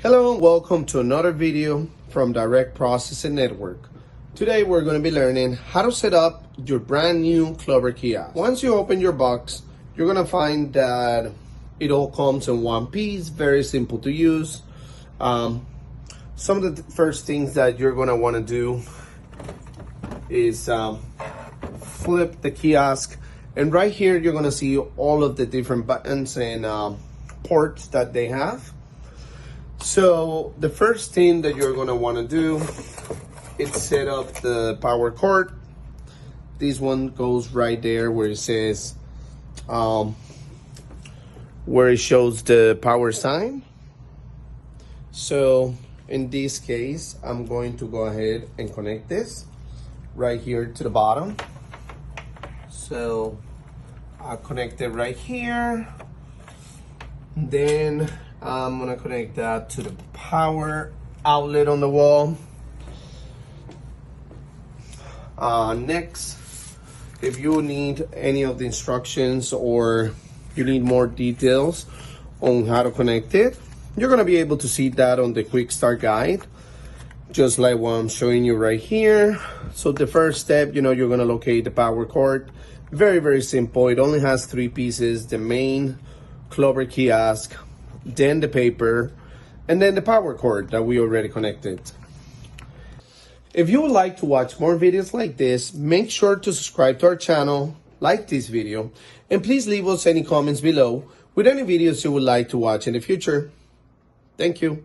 Hello and welcome to another video from Direct Processing Network. Today we're going to be learning how to set up your brand new Clover Kiosk. Once you open your box, you're going to find that it all comes in one piece, very simple to use. Some of the first things that you're going to want to do is flip the kiosk, and right here you're going to see all of the different buttons and ports that they have. So the first thing that you're going to want to do is set up the power cord. This one goes right there where it says where it shows the power sign. So in this case, I'm going to go ahead and connect this right here to the bottom. So I'll connect it right here. Then I'm gonna connect that to the power outlet on the wall. Next, if you need any of the instructions or you need more details on how to connect it, you're gonna be able to see that on the quick start guide, just like what I'm showing you right here. So the first step, you're gonna locate the power cord. Very, very simple. It only has 3 pieces: the main Clover Kiosk, then the paper, and then the power cord that we already connected. If you would like to watch more videos like this, make sure to subscribe to our channel, like this video, and please leave us any comments below with any videos you would like to watch in the future. Thank you.